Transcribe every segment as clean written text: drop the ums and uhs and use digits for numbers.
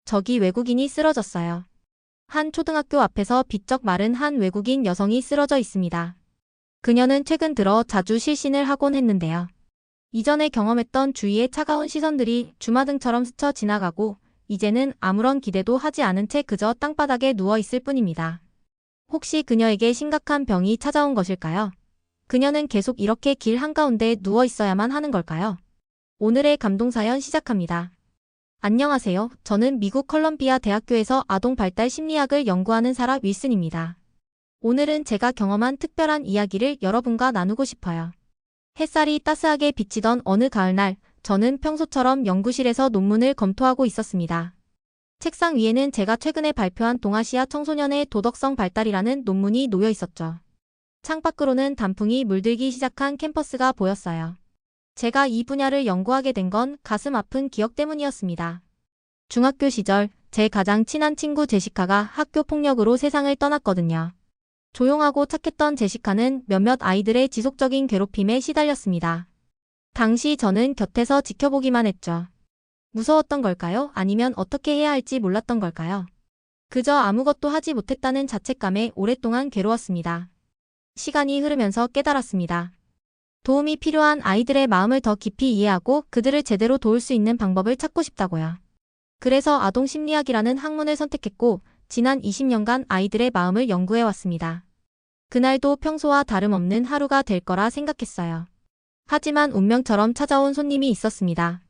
저기 외국인이 쓰러졌어요. 한 초등학교 앞에서 비쩍 마른 한 외국인 여성이 쓰러져 있습니다. 그녀는 최근 들어 자주 실신을 하곤 했는데요. 이전에 경험했던 주위의 차가운 시선들이 주마등처럼 스쳐 지나가고 이제는 아무런 기대도 하지 않은 채 그저 땅바닥에 누워 있을 뿐입니다. 혹시 그녀에게 심각한 병이 찾아온 것일까요? 그녀는 계속 이렇게 길 한가운데 누워 있어야만 하는 걸까요? 오늘의 감동사연 시작합니다. 안녕하세요. 저는 미국 컬럼비아 대학교에서 아동 발달 심리학을 연구하는 사라 윌슨입니다. 오늘은 제가 경험한 특별한 이야기를 여러분과 나누고 싶어요. 햇살이 따스하게 비치던 어느 가을날, 저는 평소처럼 연구실에서 논문을 검토하고 있었습니다. 책상 위에는 제가 최근에 발표한 동아시아 청소년의 도덕성 발달이라는 논문이 놓여 있었죠. 창밖으로는 단풍이 물들기 시작한 캠퍼스가 보였어요. 제가 이 분야를 연구하게 된 건 가슴 아픈 기억 때문이었습니다. 중학교 시절 제 가장 친한 친구 제시카가 학교 폭력으로 세상을 떠났거든요. 조용하고 착했던 제시카는 몇몇 아이들의 지속적인 괴롭힘에 시달렸습니다. 당시 저는 곁에서 지켜보기만 했죠. 무서웠던 걸까요? 아니면 어떻게 해야 할지 몰랐던 걸까요? 그저 아무것도 하지 못했다는 자책감에 오랫동안 괴로웠습니다. 시간이 흐르면서 깨달았습니다. 도움이 필요한 아이들의 마음을 더 깊이 이해하고 그들을 제대로 도울 수 있는 방법을 찾고 싶다고요. 그래서 아동 심리학이라는 학문을 선택했고 지난 20년간 아이들의 마음을 연구해왔습니다. 그날도 평소와 다름없는 하루가 될 거라 생각했어요. 하지만 운명처럼 찾아온 손님이 있었습니다.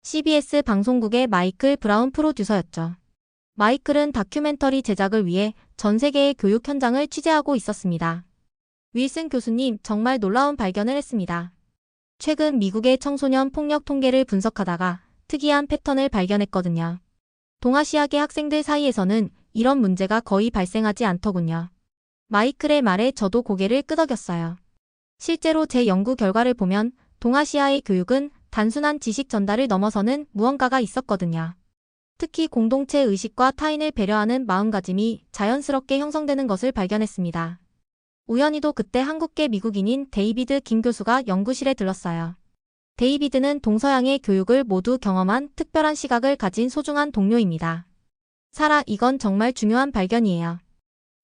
CBS 방송국의 마이클 브라운 프로듀서였죠. 마이클은 다큐멘터리 제작을 위해 전 세계의 교육 현장을 취재하고 있었습니다. 윌슨 교수님, 정말 놀라운 발견을 했습니다. 최근 미국의 청소년 폭력 통계를 분석하다가 특이한 패턴을 발견했거든요. 동아시아계 학생들 사이에서는 이런 문제가 거의 발생하지 않더군요. 마이클의 말에 저도 고개를 끄덕였어요. 실제로 제 연구 결과를 보면 동아시아의 교육은 단순한 지식 전달을 넘어서는 무언가가 있었거든요. 특히 공동체 의식과 타인을 배려하는 마음가짐이 자연스럽게 형성되는 것을 발견했습니다. 우연히도 그때 한국계 미국인인 데이비드 김 교수가 연구실에 들렀어요. 데이비드는 동서양의 교육을 모두 경험한 특별한 시각을 가진 소중한 동료입니다. 사라, 이건 정말 중요한 발견이에요.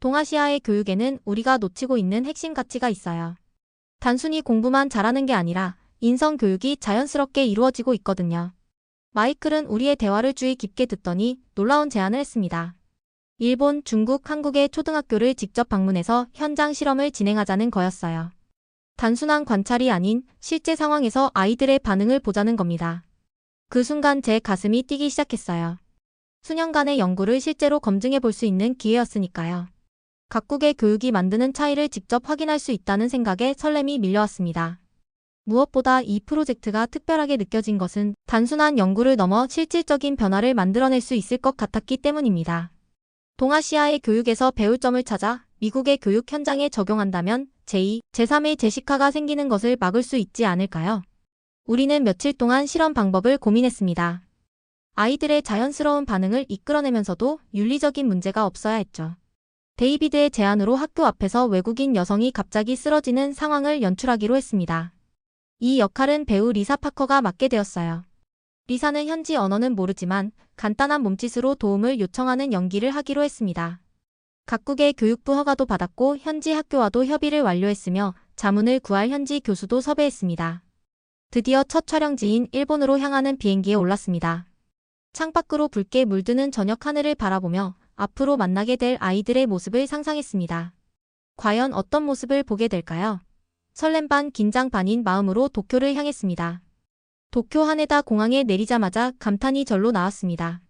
동아시아의 교육에는 우리가 놓치고 있는 핵심 가치가 있어요. 단순히 공부만 잘하는 게 아니라 인성 교육이 자연스럽게 이루어지고 있거든요. 마이클은 우리의 대화를 주의 깊게 듣더니 놀라운 제안을 했습니다. 일본, 중국, 한국의 초등학교를 직접 방문해서 현장 실험을 진행하자는 거였어요. 단순한 관찰이 아닌 실제 상황에서 아이들의 반응을 보자는 겁니다. 그 순간 제 가슴이 뛰기 시작했어요. 수년간의 연구를 실제로 검증해 볼 수 있는 기회였으니까요. 각국의 교육이 만드는 차이를 직접 확인할 수 있다는 생각에 설렘이 밀려왔습니다. 무엇보다 이 프로젝트가 특별하게 느껴진 것은 단순한 연구를 넘어 실질적인 변화를 만들어낼 수 있을 것 같았기 때문입니다. 동아시아의 교육에서 배울 점을 찾아 미국의 교육 현장에 적용한다면 제2, 제3의 제시카가 생기는 것을 막을 수 있지 않을까요? 우리는 며칠 동안 실험 방법을 고민했습니다. 아이들의 자연스러운 반응을 이끌어내면서도 윤리적인 문제가 없어야 했죠. 데이비드의 제안으로 학교 앞에서 외국인 여성이 갑자기 쓰러지는 상황을 연출하기로 했습니다. 이 역할은 배우 리사 파커가 맡게 되었어요. 리사는 현지 언어는 모르지만 간단한 몸짓으로 도움을 요청하는 연기를 하기로 했습니다. 각국의 교육부 허가도 받았고 현지 학교와도 협의를 완료했으며 자문을 구할 현지 교수도 섭외했습니다. 드디어 첫 촬영지인 일본으로 향하는 비행기에 올랐습니다. 창밖으로 붉게 물드는 저녁 하늘을 바라보며 앞으로 만나게 될 아이들의 모습을 상상했습니다. 과연 어떤 모습을 보게 될까요? 설렘 반 긴장 반인 마음으로 도쿄를 향했습니다. 도쿄 하네다 공항에 내리자마자 감탄이 절로 나왔습니다.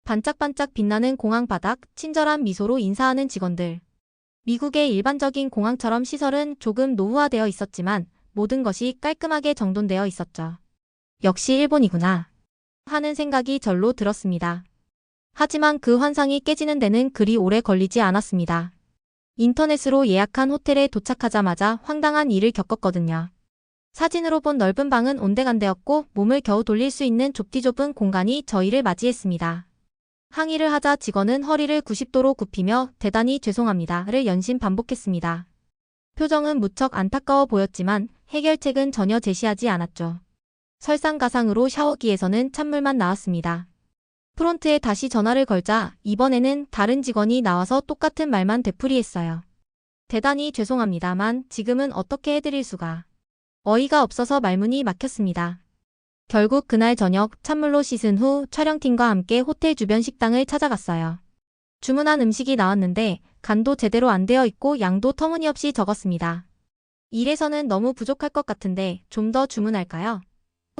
반짝반짝 빛나는 공항 바닥, 친절한 미소로 인사하는 직원들. 미국의 일반적인 공항처럼 시설은 조금 노후화되어 있었지만 모든 것이 깔끔하게 정돈되어 있었죠. 역시 일본이구나 하는 생각이 절로 들었습니다. 하지만 그 환상이 깨지는 데는 그리 오래 걸리지 않았습니다. 인터넷으로 예약한 호텔에 도착하자마자 황당한 일을 겪었거든요. 사진으로 본 넓은 방은 온데간데였고 몸을 겨우 돌릴 수 있는 좁디좁은 공간이 저희를 맞이했습니다. 항의를 하자 직원은 허리를 90도로 굽히며 대단히 죄송합니다를 연신 반복했습니다. 표정은 무척 안타까워 보였지만 해결책은 전혀 제시하지 않았죠. 설상가상으로 샤워기에서는 찬물만 나왔습니다. 프론트에 다시 전화를 걸자 이번에는 다른 직원이 나와서 똑같은 말만 되풀이했어요. 대단히 죄송합니다만 지금은 어떻게 해드릴 수가. 어이가 없어서 말문이 막혔습니다. 결국 그날 저녁 찬물로 씻은 후 촬영팀과 함께 호텔 주변 식당을 찾아갔어요. 주문한 음식이 나왔는데 간도 제대로 안 되어 있고 양도 터무니없이 적었습니다. 이래서는 너무 부족할 것 같은데 좀 더 주문할까요?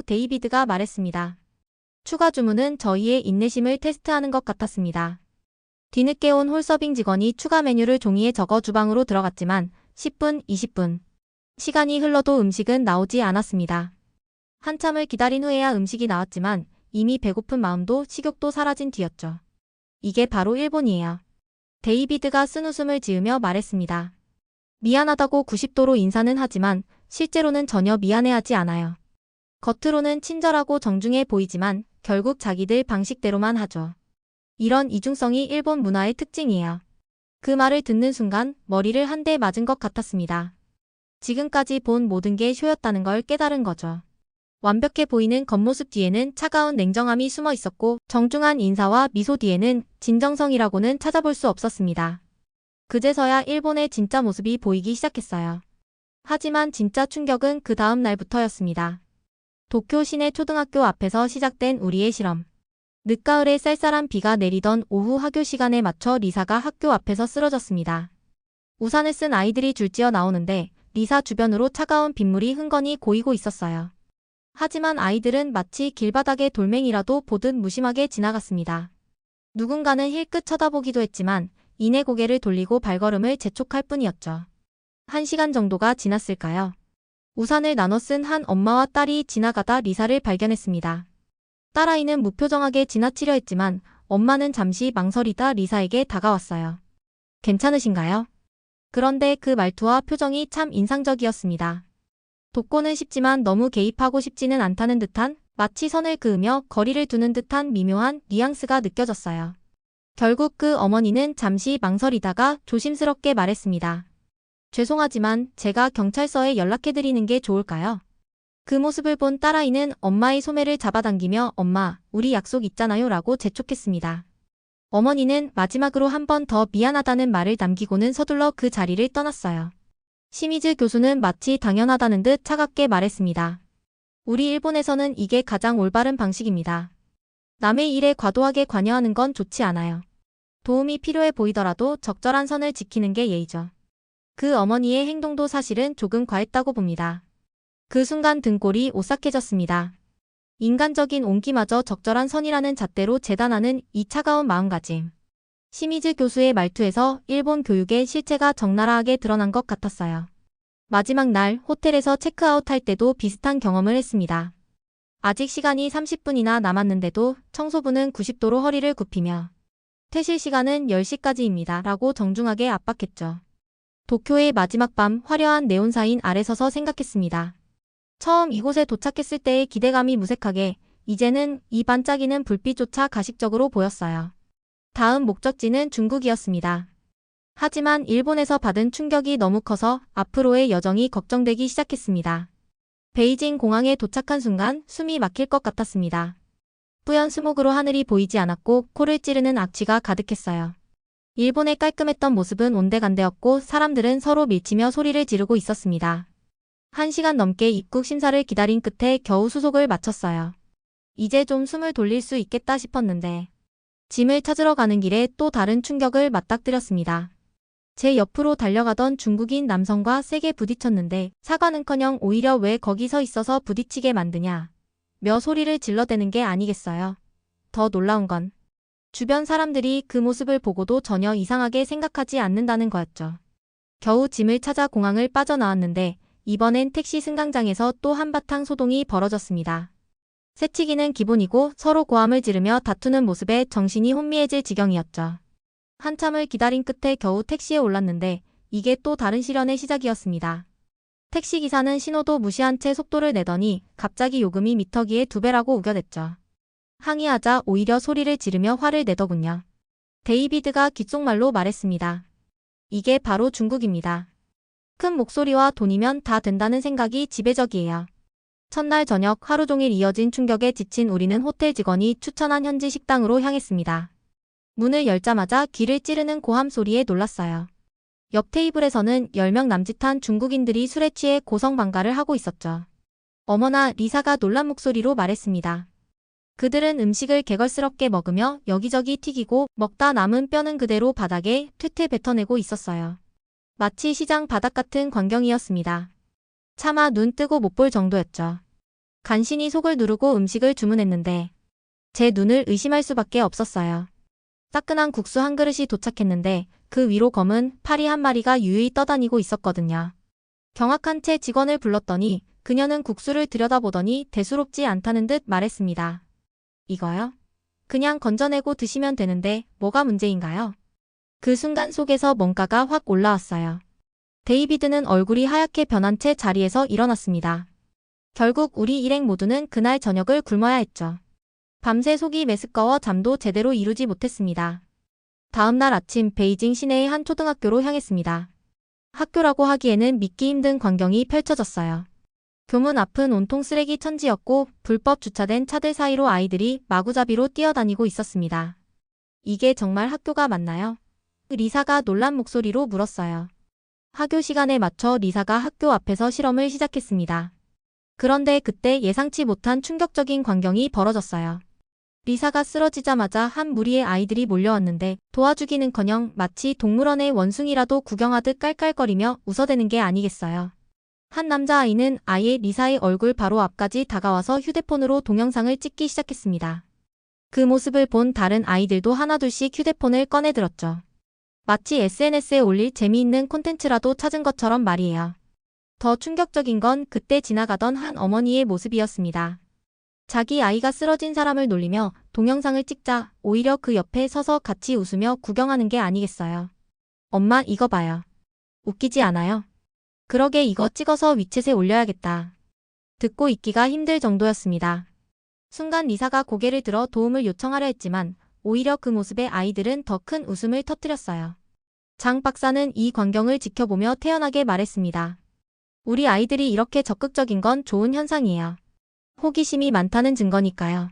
데이비드가 말했습니다. 추가 주문은 저희의 인내심을 테스트하는 것 같았습니다. 뒤늦게 온 홀서빙 직원이 추가 메뉴를 종이에 적어 주방으로 들어갔지만 10분, 20분. 시간이 흘러도 음식은 나오지 않았습니다. 한참을 기다린 후에야 음식이 나왔지만 이미 배고픈 마음도 식욕도 사라진 뒤였죠. 이게 바로 일본이에요. 데이비드가 쓴웃음을 지으며 말했습니다. 미안하다고 90도로 인사는 하지만 실제로는 전혀 미안해하지 않아요. 겉으로는 친절하고 정중해 보이지만 결국 자기들 방식대로만 하죠. 이런 이중성이 일본 문화의 특징이에요. 그 말을 듣는 순간 머리를 한 대 맞은 것 같았습니다. 지금까지 본 모든 게 쇼였다는 걸 깨달은 거죠. 완벽해 보이는 겉모습 뒤에는 차가운 냉정함이 숨어 있었고 정중한 인사와 미소 뒤에는 진정성이라고는 찾아볼 수 없었습니다. 그제서야 일본의 진짜 모습이 보이기 시작했어요. 하지만 진짜 충격은 그 다음 날부터였습니다. 도쿄 시내 초등학교 앞에서 시작된 우리의 실험. 늦가을에 쌀쌀한 비가 내리던 오후 학교 시간에 맞춰 리사가 학교 앞에서 쓰러졌습니다. 우산을 쓴 아이들이 줄지어 나오는데 리사 주변으로 차가운 빗물이 흥건히 고이고 있었어요. 하지만 아이들은 마치 길바닥의 돌멩이라도 보듯 무심하게 지나갔습니다. 누군가는 힐끗 쳐다보기도 했지만 이내 고개를 돌리고 발걸음을 재촉할 뿐이었죠. 1시간 정도가 지났을까요? 우산을 나눠 쓴 한 엄마와 딸이 지나가다 리사를 발견했습니다. 딸아이는 무표정하게 지나치려 했지만 엄마는 잠시 망설이다 리사에게 다가왔어요. 괜찮으신가요? 그런데 그 말투와 표정이 참 인상적이었습니다. 돕고는 싶지만 너무 개입하고 싶지는 않다는 듯한 마치 선을 그으며 거리를 두는 듯한 미묘한 뉘앙스가 느껴졌어요. 결국 그 어머니는 잠시 망설이다가 조심스럽게 말했습니다. 죄송하지만 제가 경찰서에 연락해드리는 게 좋을까요? 그 모습을 본 딸아이는 엄마의 소매를 잡아당기며 엄마, 우리 약속 있잖아요 라고 재촉했습니다. 어머니는 마지막으로 한 번 더 미안하다는 말을 남기고는 서둘러 그 자리를 떠났어요. 시미즈 교수는 마치 당연하다는 듯 차갑게 말했습니다. 우리 일본에서는 이게 가장 올바른 방식입니다. 남의 일에 과도하게 관여하는 건 좋지 않아요. 도움이 필요해 보이더라도 적절한 선을 지키는 게 예의죠. 그 어머니의 행동도 사실은 조금 과했다고 봅니다. 그 순간 등골이 오싹해졌습니다. 인간적인 온기마저 적절한 선이라는 잣대로 재단하는 이 차가운 마음가짐. 시미즈 교수의 말투에서 일본 교육의 실체가 적나라하게 드러난 것 같았어요. 마지막 날 호텔에서 체크아웃할 때도 비슷한 경험을 했습니다. 아직 시간이 30분이나 남았는데도 청소부는 90도로 허리를 굽히며 퇴실 시간은 10시까지입니다 라고 정중하게 압박했죠. 도쿄의 마지막 밤 화려한 네온사인 아래 서서 생각했습니다. 처음 이곳에 도착했을 때의 기대감이 무색하게 이제는 이 반짝이는 불빛조차 가식적으로 보였어요. 다음 목적지는 중국이었습니다. 하지만 일본에서 받은 충격이 너무 커서 앞으로의 여정이 걱정되기 시작했습니다. 베이징 공항에 도착한 순간 숨이 막힐 것 같았습니다. 뿌연 스모그로 하늘이 보이지 않았고 코를 찌르는 악취가 가득했어요. 일본의 깔끔했던 모습은 온데간데였고 사람들은 서로 밀치며 소리를 지르고 있었습니다. 1시간 넘게 입국 심사를 기다린 끝에 겨우 수속을 마쳤어요. 이제 좀 숨을 돌릴 수 있겠다 싶었는데 짐을 찾으러 가는 길에 또 다른 충격을 맞닥뜨렸습니다. 제 옆으로 달려가던 중국인 남성과 세게 부딪혔는데 사과는커녕 오히려 왜 거기 서 있어서 부딪히게 만드냐 며 소리를 질러대는 게 아니겠어요. 더 놀라운 건 주변 사람들이 그 모습을 보고도 전혀 이상하게 생각하지 않는다는 거였죠. 겨우 짐을 찾아 공항을 빠져나왔는데 이번엔 택시 승강장에서 또 한바탕 소동이 벌어졌습니다. 새치기는 기본이고 서로 고함을 지르며 다투는 모습에 정신이 혼미해질 지경이었죠. 한참을 기다린 끝에 겨우 택시에 올랐는데 이게 또 다른 시련의 시작이었습니다. 택시기사는 신호도 무시한 채 속도를 내더니 갑자기 요금이 미터기의 2배라고 우겨댔죠. 항의하자 오히려 소리를 지르며 화를 내더군요. 데이비드가 귓속말로 말했습니다. 이게 바로 중국입니다. 큰 목소리와 돈이면 다 된다는 생각이 지배적이에요. 첫날 저녁 하루 종일 이어진 충격에 지친 우리는 호텔 직원이 추천한 현지 식당으로 향했습니다. 문을 열자마자 귀를 찌르는 고함 소리에 놀랐어요. 옆 테이블에서는 10명 남짓한 중국인들이 술에 취해 고성방가를 하고 있었죠. 어머나, 리사가 놀란 목소리로 말했습니다. 그들은 음식을 개걸스럽게 먹으며 여기저기 튀기고 먹다 남은 뼈는 그대로 바닥에 퇴퇴 뱉어내고 있었어요. 마치 시장 바닥 같은 광경이었습니다. 차마 눈 뜨고 못 볼 정도였죠. 간신히 속을 누르고 음식을 주문했는데 제 눈을 의심할 수밖에 없었어요. 따끈한 국수 한 그릇이 도착했는데 그 위로 검은 파리 한 마리가 유유히 떠다니고 있었거든요. 경악한 채 직원을 불렀더니 그녀는 국수를 들여다보더니 대수롭지 않다는 듯 말했습니다. 이거요? 그냥 건져내고 드시면 되는데 뭐가 문제인가요? 그 순간 속에서 뭔가가 확 올라왔어요. 데이비드는 얼굴이 하얗게 변한 채 자리에서 일어났습니다. 결국 우리 일행 모두는 그날 저녁을 굶어야 했죠. 밤새 속이 메스꺼워 잠도 제대로 이루지 못했습니다. 다음 날 아침 베이징 시내의 한 초등학교로 향했습니다. 학교라고 하기에는 믿기 힘든 광경이 펼쳐졌어요. 교문 앞은 온통 쓰레기 천지였고 불법 주차된 차들 사이로 아이들이 마구잡이로 뛰어다니고 있었습니다. 이게 정말 학교가 맞나요? 리사가 놀란 목소리로 물었어요. 학교 시간에 맞춰 리사가 학교 앞에서 실험을 시작했습니다. 그런데 그때 예상치 못한 충격적인 광경이 벌어졌어요. 리사가 쓰러지자마자 한 무리의 아이들이 몰려왔는데 도와주기는커녕 마치 동물원의 원숭이라도 구경하듯 깔깔거리며 웃어대는 게 아니겠어요. 한 남자아이는 아예 리사의 얼굴 바로 앞까지 다가와서 휴대폰으로 동영상을 찍기 시작했습니다. 그 모습을 본 다른 아이들도 하나둘씩 휴대폰을 꺼내들었죠. 마치 SNS에 올릴 재미있는 콘텐츠라도 찾은 것처럼 말이에요. 더 충격적인 건 그때 지나가던 한 어머니의 모습이었습니다. 자기 아이가 쓰러진 사람을 놀리며 동영상을 찍자 오히려 그 옆에 서서 같이 웃으며 구경하는 게 아니겠어요. 엄마, 이거 봐요. 웃기지 않아요? 그러게 이거 찍어서 위챗에 올려야겠다. 듣고 있기가 힘들 정도였습니다. 순간 리사가 고개를 들어 도움을 요청하려 했지만 오히려 그 모습에 아이들은 더 큰 웃음을 터뜨렸어요. 장 박사는 이 광경을 지켜보며 태연하게 말했습니다. 우리 아이들이 이렇게 적극적인 건 좋은 현상이에요. 호기심이 많다는 증거니까요.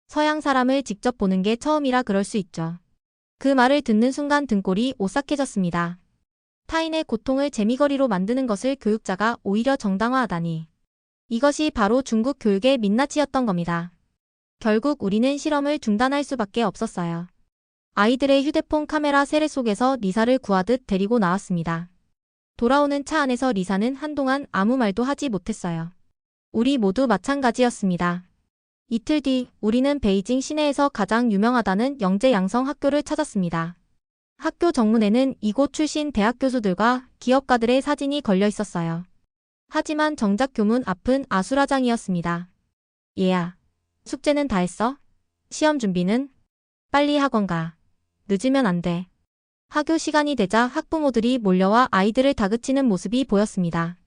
서양 사람을 직접 보는 게 처음이라 그럴 수 있죠. 그 말을 듣는 순간 등골이 오싹해졌습니다. 타인의 고통을 재미거리로 만드는 것을 교육자가 오히려 정당화하다니. 이것이 바로 중국 교육의 민낯이었던 겁니다. 결국 우리는 실험을 중단할 수밖에 없었어요. 아이들의 휴대폰 카메라 세례 속에서 리사를 구하듯 데리고 나왔습니다. 돌아오는 차 안에서 리사는 한동안 아무 말도 하지 못했어요. 우리 모두 마찬가지였습니다. 이틀 뒤 우리는 베이징 시내에서 가장 유명하다는 영재 양성 학교를 찾았습니다. 학교 정문에는 이곳 출신 대학 교수들과 기업가들의 사진이 걸려 있었어요. 하지만 정작 교문 앞은 아수라장이었습니다. 얘야, 숙제는 다 했어? 시험 준비는? 빨리 학원 가. 늦으면 안 돼. 학교 시간이 되자 학부모들이 몰려와 아이들을 다그치는 모습이 보였습니다.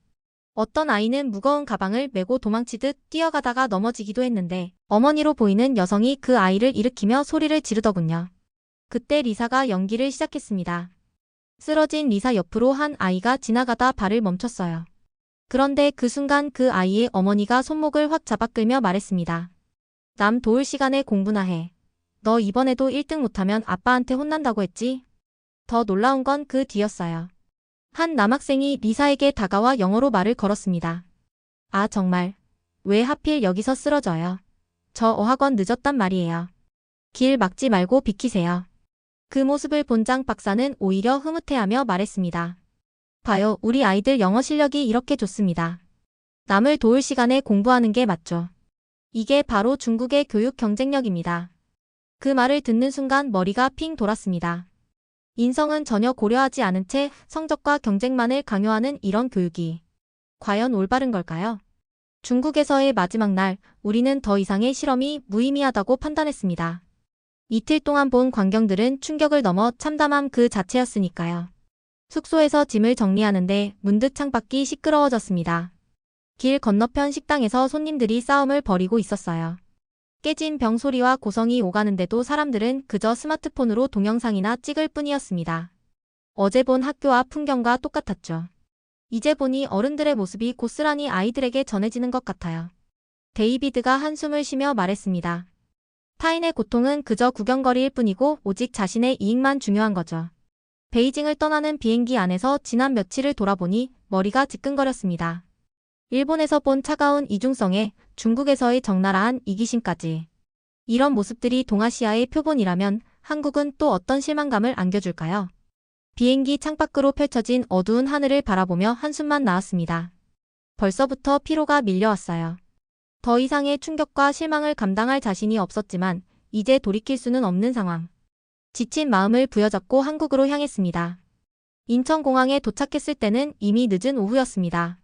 어떤 아이는 무거운 가방을 메고 도망치듯 뛰어가다가 넘어지기도 했는데 어머니로 보이는 여성이 그 아이를 일으키며 소리를 지르더군요. 그때 리사가 연기를 시작했습니다. 쓰러진 리사 옆으로 한 아이가 지나가다 발을 멈췄어요. 그런데 그 순간 그 아이의 어머니가 손목을 확 잡아 끌며 말했습니다. 남 도울 시간에 공부나 해. 너 이번에도 1등 못하면 아빠한테 혼난다고 했지? 더 놀라운 건 그 뒤였어요. 한 남학생이 리사에게 다가와 영어로 말을 걸었습니다. 아, 정말. 왜 하필 여기서 쓰러져요? 저 어학원 늦었단 말이에요. 길 막지 말고 비키세요. 그 모습을 본 장 박사는 오히려 흐뭇해하며 말했습니다. 봐요, 우리 아이들 영어 실력이 이렇게 좋습니다. 남을 도울 시간에 공부하는 게 맞죠. 이게 바로 중국의 교육 경쟁력입니다. 그 말을 듣는 순간 머리가 핑 돌았습니다. 인성은 전혀 고려하지 않은 채 성적과 경쟁만을 강요하는 이런 교육이 과연 올바른 걸까요? 중국에서의 마지막 날, 우리는 더 이상의 실험이 무의미하다고 판단했습니다. 이틀 동안 본 광경들은 충격을 넘어 참담함 그 자체였으니까요. 숙소에서 짐을 정리하는데 문득 창밖이 시끄러워졌습니다. 길 건너편 식당에서 손님들이 싸움을 벌이고 있었어요. 깨진 병 소리와 고성이 오가는데도 사람들은 그저 스마트폰으로 동영상이나 찍을 뿐이었습니다. 어제 본 학교 앞 풍경과 똑같았죠. 이제 보니 어른들의 모습이 고스란히 아이들에게 전해지는 것 같아요. 데이비드가 한숨을 쉬며 말했습니다. 타인의 고통은 그저 구경거리일 뿐이고 오직 자신의 이익만 중요한 거죠. 베이징을 떠나는 비행기 안에서 지난 며칠을 돌아보니 머리가 지끈거렸습니다. 일본에서 본 차가운 이중성에 중국에서의 적나라한 이기심까지. 이런 모습들이 동아시아의 표본이라면 한국은 또 어떤 실망감을 안겨줄까요? 비행기 창밖으로 펼쳐진 어두운 하늘을 바라보며 한숨만 나왔습니다. 벌써부터 피로가 밀려왔어요. 더 이상의 충격과 실망을 감당할 자신이 없었지만 이제 돌이킬 수는 없는 상황. 지친 마음을 부여잡고 한국으로 향했습니다. 인천공항에 도착했을 때는 이미 늦은 오후였습니다.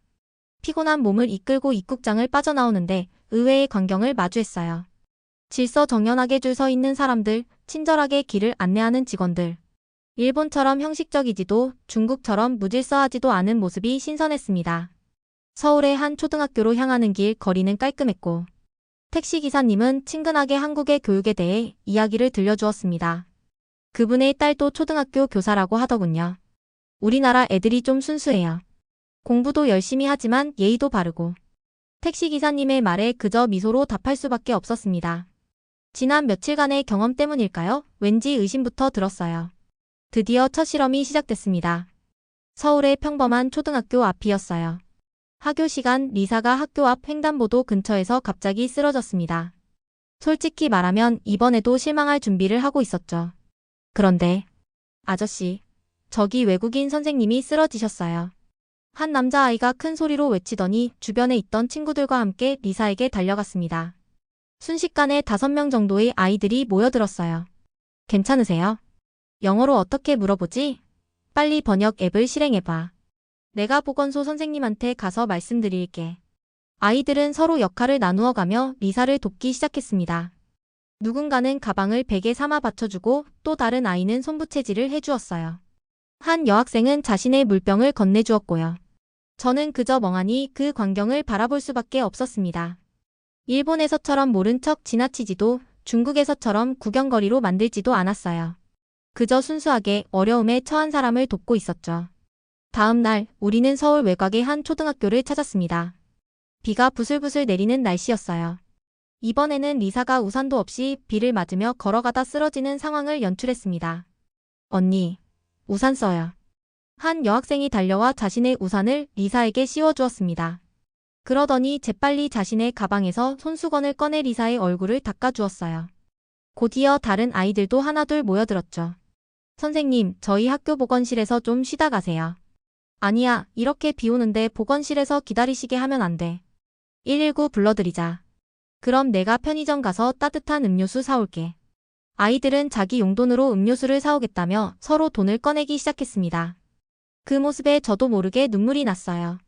피곤한 몸을 이끌고 입국장을 빠져나오는데 의외의 광경을 마주했어요. 질서정연하게 줄 서 있는 사람들, 친절하게 길을 안내하는 직원들. 일본처럼 형식적이지도 중국처럼 무질서하지도 않은 모습이 신선했습니다. 서울의 한 초등학교로 향하는 길 거리는 깔끔했고 택시기사님은 친근하게 한국의 교육에 대해 이야기를 들려주었습니다. 그분의 딸도 초등학교 교사라고 하더군요. 우리나라 애들이 좀 순수해요. 공부도 열심히 하지만 예의도 바르고. 택시기사님의 말에 그저 미소로 답할 수밖에 없었습니다. 지난 며칠간의 경험 때문일까요? 왠지 의심부터 들었어요. 드디어 첫 실험이 시작됐습니다. 서울의 평범한 초등학교 앞이었어요. 하교 시간 리사가 학교 앞 횡단보도 근처에서 갑자기 쓰러졌습니다. 솔직히 말하면 이번에도 실망할 준비를 하고 있었죠. 그런데 아저씨, 저기 외국인 선생님이 쓰러지셨어요. 한 남자아이가 큰 소리로 외치더니 주변에 있던 친구들과 함께 리사에게 달려갔습니다. 순식간에 5명 정도의 아이들이 모여들었어요. 괜찮으세요? 영어로 어떻게 물어보지? 빨리 번역 앱을 실행해봐. 내가 보건소 선생님한테 가서 말씀드릴게. 아이들은 서로 역할을 나누어 가며 리사를 돕기 시작했습니다. 누군가는 가방을 베개 삼아 받쳐주고 또 다른 아이는 손부채질을 해주었어요. 한 여학생은 자신의 물병을 건네주었고요. 저는 그저 멍하니 그 광경을 바라볼 수밖에 없었습니다. 일본에서처럼 모른 척 지나치지도 중국에서처럼 구경거리로 만들지도 않았어요. 그저 순수하게 어려움에 처한 사람을 돕고 있었죠. 다음 날 우리는 서울 외곽의 한 초등학교를 찾았습니다. 비가 부슬부슬 내리는 날씨였어요. 이번에는 리사가 우산도 없이 비를 맞으며 걸어가다 쓰러지는 상황을 연출했습니다. 언니, 우산 써요. 한 여학생이 달려와 자신의 우산을 리사에게 씌워주었습니다. 그러더니 재빨리 자신의 가방에서 손수건을 꺼내 리사의 얼굴을 닦아주었어요. 곧이어 다른 아이들도 하나둘 모여들었죠. 선생님, 저희 학교 보건실에서 좀 쉬다 가세요. 아니야, 이렇게 비 오는데 보건실에서 기다리시게 하면 안 돼. 119 불러드리자. 그럼 내가 편의점 가서 따뜻한 음료수 사올게. 아이들은 자기 용돈으로 음료수를 사오겠다며 서로 돈을 꺼내기 시작했습니다. 그 모습에 저도 모르게 눈물이 났어요.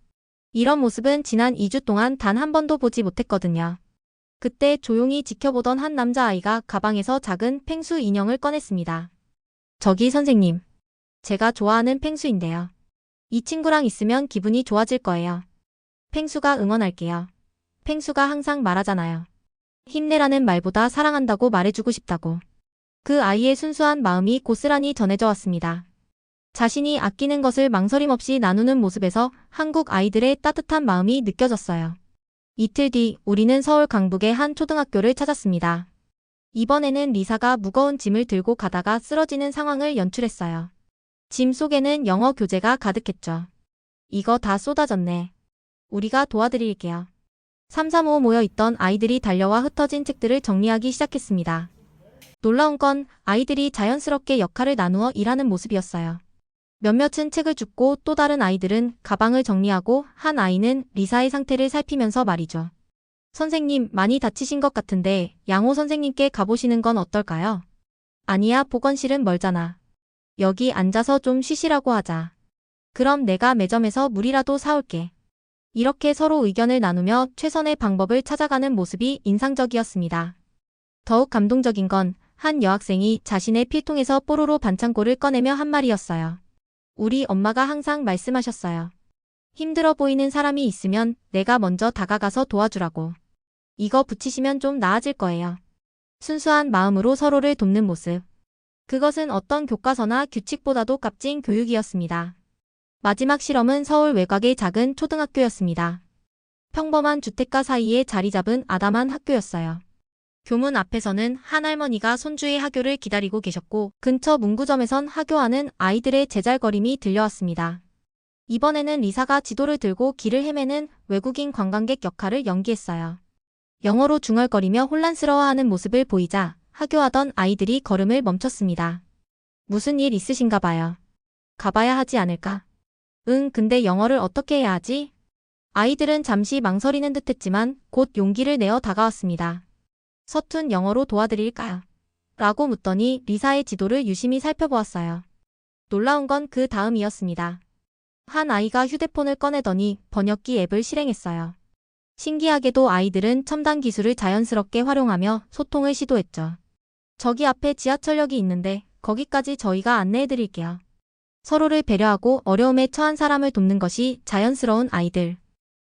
이런 모습은 지난 2주 동안 단 한 번도 보지 못했거든요. 그때 조용히 지켜보던 한 남자아이가 가방에서 작은 펭수 인형을 꺼냈습니다. 저기 선생님. 제가 좋아하는 펭수인데요. 이 친구랑 있으면 기분이 좋아질 거예요. 펭수가 응원할게요. 펭수가 항상 말하잖아요. 힘내라는 말보다 사랑한다고 말해주고 싶다고. 그 아이의 순수한 마음이 고스란히 전해져 왔습니다. 자신이 아끼는 것을 망설임 없이 나누는 모습에서 한국 아이들의 따뜻한 마음이 느껴졌어요. 이틀 뒤 우리는 서울 강북의 한 초등학교를 찾았습니다. 이번에는 리사가 무거운 짐을 들고 가다가 쓰러지는 상황을 연출했어요. 짐 속에는 영어 교재가 가득했죠. 이거 다 쏟아졌네. 우리가 도와드릴게요. 335 모여있던 아이들이 달려와 흩어진 책들을 정리하기 시작했습니다. 놀라운 건 아이들이 자연스럽게 역할을 나누어 일하는 모습이었어요. 몇몇은 책을 줍고 또 다른 아이들은 가방을 정리하고 한 아이는 리사의 상태를 살피면서 말이죠. 선생님, 많이 다치신 것 같은데 양호 선생님께 가보시는 건 어떨까요? 아니야, 보건실은 멀잖아. 여기 앉아서 좀 쉬시라고 하자. 그럼 내가 매점에서 물이라도 사올게. 이렇게 서로 의견을 나누며 최선의 방법을 찾아가는 모습이 인상적이었습니다. 더욱 감동적인 건 한 여학생이 자신의 필통에서 뽀로로 반창고를 꺼내며 한 말이었어요. 우리 엄마가 항상 말씀하셨어요. 힘들어 보이는 사람이 있으면 내가 먼저 다가가서 도와주라고. 이거 붙이시면 좀 나아질 거예요. 순수한 마음으로 서로를 돕는 모습. 그것은 어떤 교과서나 규칙보다도 값진 교육이었습니다. 마지막 실험은 서울 외곽의 작은 초등학교였습니다. 평범한 주택가 사이에 자리 잡은 아담한 학교였어요. 교문 앞에서는 한 할머니가 손주의 하교를 기다리고 계셨고 근처 문구점에선 하교하는 아이들의 제잘거림이 들려왔습니다. 이번에는 리사가 지도를 들고 길을 헤매는 외국인 관광객 역할을 연기했어요. 영어로 중얼거리며 혼란스러워하는 모습을 보이자 하교하던 아이들이 걸음을 멈췄습니다. 무슨 일 있으신가 봐요. 가봐야 하지 않을까? 응, 근데 영어를 어떻게 해야 하지? 아이들은 잠시 망설이는 듯했지만 곧 용기를 내어 다가왔습니다. 서툰 영어로 도와드릴까요? 라고 묻더니 리사의 지도를 유심히 살펴보았어요. 놀라운 건 그 다음이었습니다. 한 아이가 휴대폰을 꺼내더니 번역기 앱을 실행했어요. 신기하게도 아이들은 첨단 기술을 자연스럽게 활용하며 소통을 시도했죠. 저기 앞에 지하철역이 있는데 거기까지 저희가 안내해드릴게요. 서로를 배려하고 어려움에 처한 사람을 돕는 것이 자연스러운 아이들.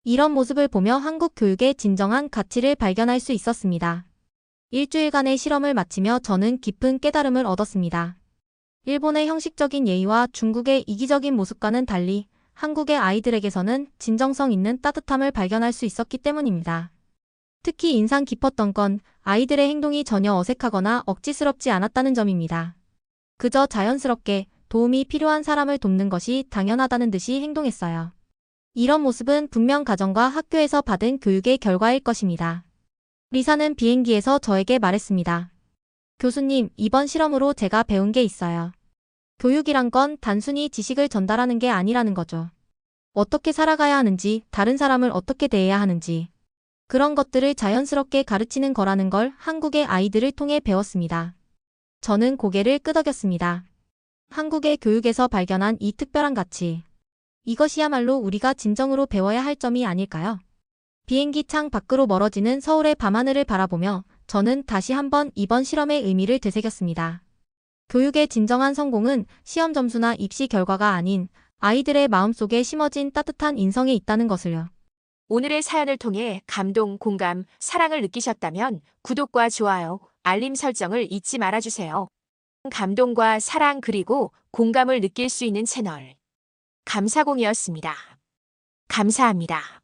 이런 모습을 보며 한국 교육의 진정한 가치를 발견할 수 있었습니다. 일주일간의 실험을 마치며 저는 깊은 깨달음을 얻었습니다. 일본의 형식적인 예의와 중국의 이기적인 모습과는 달리 한국의 아이들에게서는 진정성 있는 따뜻함을 발견할 수 있었기 때문입니다. 특히 인상 깊었던 건 아이들의 행동이 전혀 어색하거나 억지스럽지 않았다는 점입니다. 그저 자연스럽게 도움이 필요한 사람을 돕는 것이 당연하다는 듯이 행동했어요. 이런 모습은 분명 가정과 학교에서 받은 교육의 결과일 것입니다. 리사는 비행기에서 저에게 말했습니다. 교수님, 이번 실험으로 제가 배운 게 있어요. 교육이란 건 단순히 지식을 전달하는 게 아니라는 거죠. 어떻게 살아가야 하는지, 다른 사람을 어떻게 대해야 하는지, 그런 것들을 자연스럽게 가르치는 거라는 걸 한국의 아이들을 통해 배웠습니다. 저는 고개를 끄덕였습니다. 한국의 교육에서 발견한 이 특별한 가치. 이것이야말로 우리가 진정으로 배워야 할 점이 아닐까요? 비행기 창 밖으로 멀어지는 서울의 밤하늘을 바라보며 저는 다시 한번 이번 실험의 의미를 되새겼습니다. 교육의 진정한 성공은 시험 점수나 입시 결과가 아닌 아이들의 마음속에 심어진 따뜻한 인성에 있다는 것을요. 오늘의 사연을 통해 감동, 공감, 사랑을 느끼셨다면 구독과 좋아요, 알림 설정을 잊지 말아주세요. 감동과 사랑 그리고 공감을 느낄 수 있는 채널 감사공이었습니다. 감사합니다.